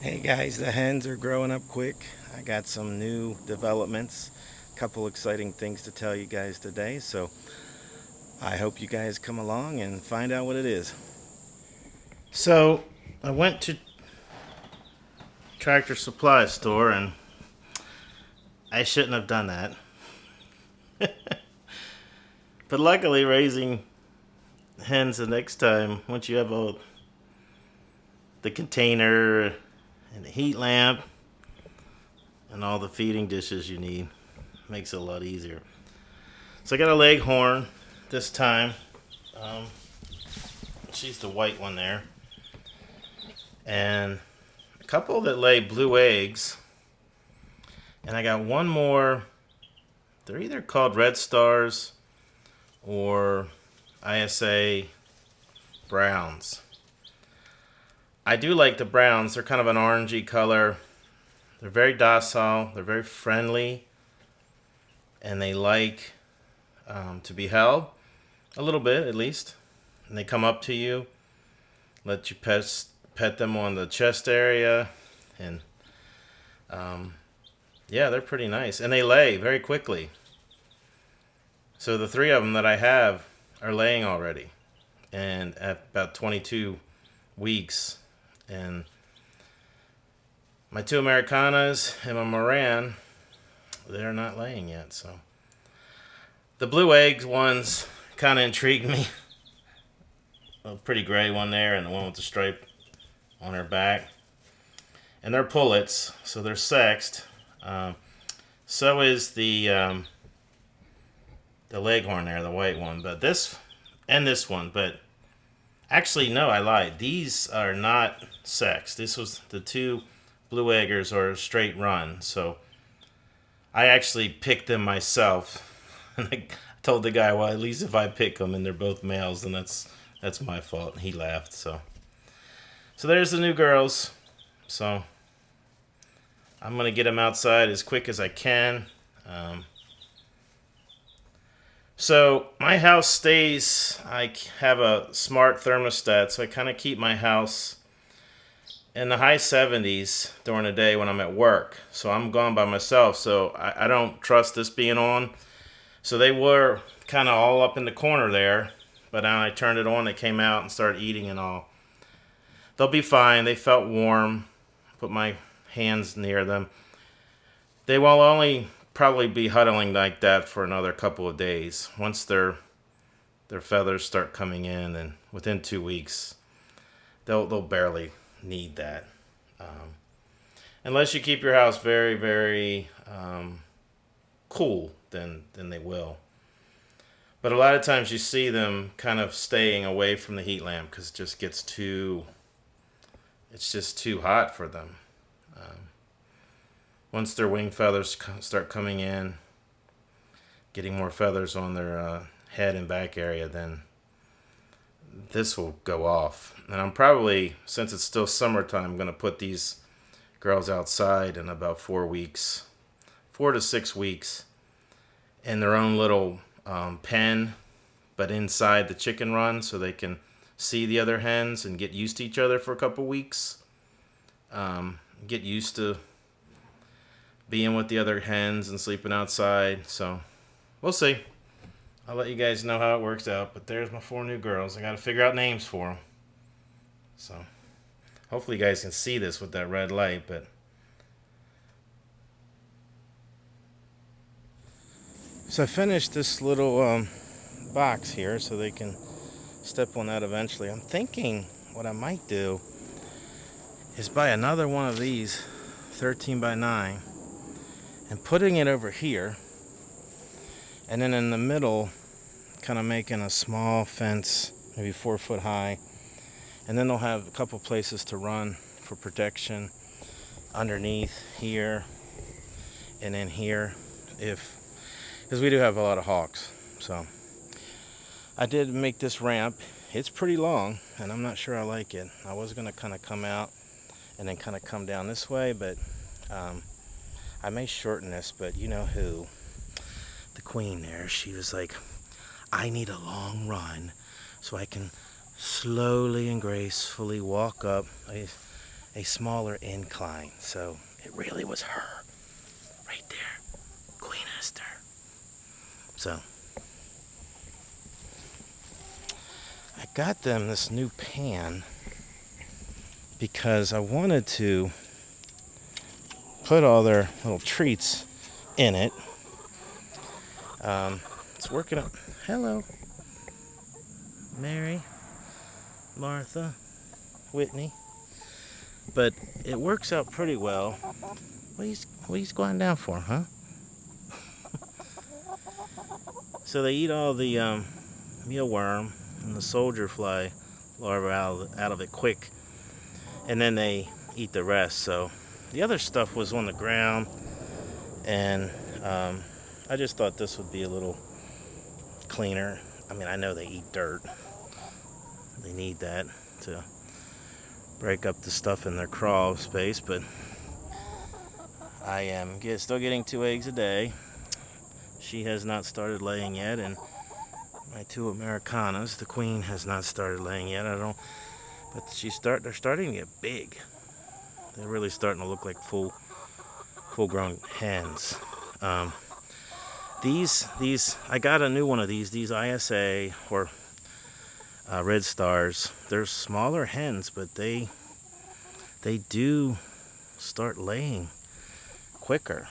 Hey guys, the hens are growing up quick. I got some new developments, a couple exciting things to tell you guys today, so I hope you guys come along and find out what it is. So, I went to Tractor Supply store and I shouldn't have done that. But luckily raising hens the next time, once you have all the container and the heat lamp and all the feeding dishes you need, makes it a lot easier. So I got a leghorn this time. Um, she's the white one there. And a couple that lay blue eggs. And I got one more. They're either called Red Stars or ISA Browns. I do like the browns. They're kind of an orangey color. They're very docile. They're very friendly. And they like to be held a little bit at least. And they come up to you, let you pet them on the chest area, and yeah, they're pretty nice. And they lay very quickly. So the three of them that I have are laying already, and at about 22 weeks. And my two Americanas and my Moran, they're not laying yet. So the blue eggs ones kind of intrigued me. A pretty gray one there, and the one with the stripe on her back. And they're pullets, so they're sexed. So is the leghorn there, the white one. But this and this one, but actually no, I lied. These are not sexed. This was the two blue eggers are a straight run. So I actually picked them myself, and I told the guy, well, at least if I pick them and they're both males, then that's my fault. And he laughed. So there's the new girls. So I'm gonna get them outside as quick as I can. Um, so my house stays. I have a smart thermostat, so I kind of keep my house in the high 70s during the day when I'm at work. So I'm gone by myself, so I don't trust this being on. So they were kind of all up in the corner there, but now I turned it on, they came out and started eating and all. They'll be fine. They felt warm. Put my hands near them. They will only probably be huddling like that for another couple of days. Once their feathers start coming in, and within 2 weeks, they'll barely need that. Um, Unless you keep your house very, very cool, then they will. But a lot of times you see them kind of staying away from the heat lamp because it just gets too. It's just too hot for them. Um, Once their wing feathers start coming in, getting more feathers on their head and back area, then this will go off. And I'm probably, since it's still summertime, going to put these girls outside in about 4 weeks, 4 to 6 weeks, in their own little pen, but inside the chicken run so they can see the other hens and get used to each other for a couple weeks. Get used to being with the other hens and sleeping outside. So we'll see. I'll let you guys know how it works out. But there's my four new girls. I got to figure out names for them. So hopefully you guys can see this with that red light. But so I finished this little box here so they can step on that eventually. I'm thinking what I might do is buy another one of these 13 by 9 and putting it over here, and then in the middle kind of making a small fence, maybe 4 foot high, and then they'll have a couple places to run for protection underneath here and in here, if because we do have a lot of hawks. So I did make this ramp. It's pretty long and I'm not sure I like it. I was going to kind of come out and then kind of come down this way, but I may shorten this. But you know who, the queen there, she was like, I need a long run so I can slowly and gracefully walk up. a smaller incline. So it really was her right there, Queen Esther. So I got them this new pan because I wanted to put all their little treats in it. It's working out. Hello, Mary, Martha, Whitney. But it works out pretty well. What are you going down for, huh? So they eat all the mealworm and the soldier fly larvae out of it quick, and then they eat the rest. So the other stuff was on the ground, and I just thought this would be a little cleaner. I mean, I know they eat dirt. They need that to break up the stuff in their crawl space, but I am still getting 2 eggs a day. She has not started laying yet, and my 2 Americanas, the queen, has not started laying yet. But they're starting to get big. They're really starting to look like full-grown hens. These I got a new one of these ISA or Red Stars. They're smaller hens, but they do start laying quicker.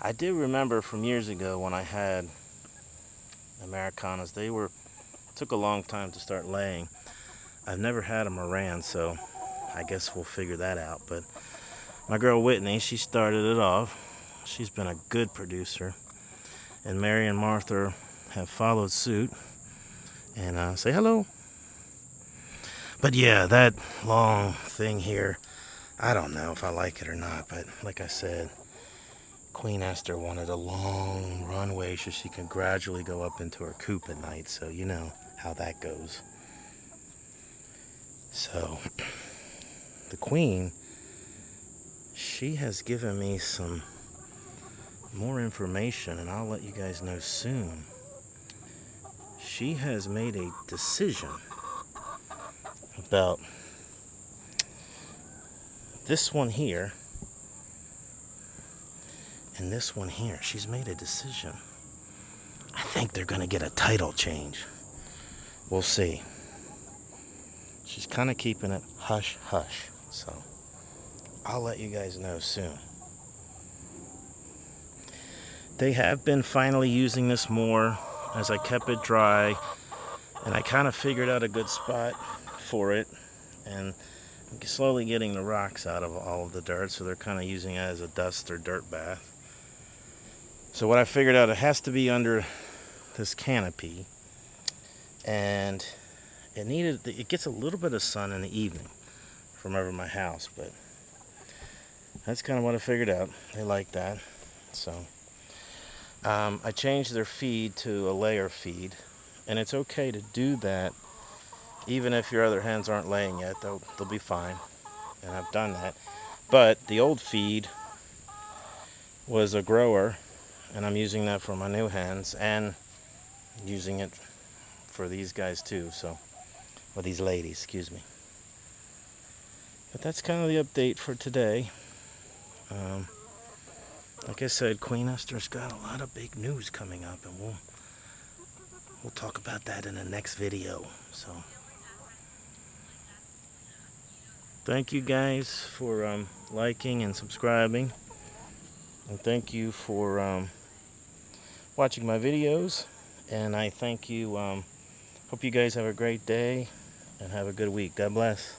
I do remember from years ago when I had Americanas, took a long time to start laying. I've never had a Moran, so I guess we'll figure that out. But my girl Whitney, she started it off. She's been a good producer, and Mary and Martha have followed suit. And say hello. But yeah, that long thing here, I don't know if I like it or not. But like I said, Queen Esther wanted a long runway so she can gradually go up into her coop at night. So you know how that goes. So the queen, she has given me some more information, and I'll let you guys know soon. She has made a decision about this one here and this one here. She's made a decision. I think they're going to get a title change. We'll see. She's kind of keeping it hush hush. So I'll let you guys know soon. They have been finally using this more as I kept it dry, and I kind of figured out a good spot for it, and I'm slowly getting the rocks out of all of the dirt, so they're kind of using it as a dust or dirt bath. So what I figured out, it has to be under this canopy, and it gets a little bit of sun in the evening from over my house, but that's kind of what I figured out. They like that. So I changed their feed to a layer feed, and it's okay to do that even if your other hens aren't laying yet. They'll be fine, and I've done that. But the old feed was a grower, and I'm using that for my new hens and using it for these guys too. So, or these ladies, excuse me. But that's kind of the update for today. Like I said, Queen Esther's got a lot of big news coming up, and we'll talk about that in the next video. So thank you guys for liking and subscribing, and thank you for watching my videos, and I thank you. Hope you guys have a great day and have a good week. God bless.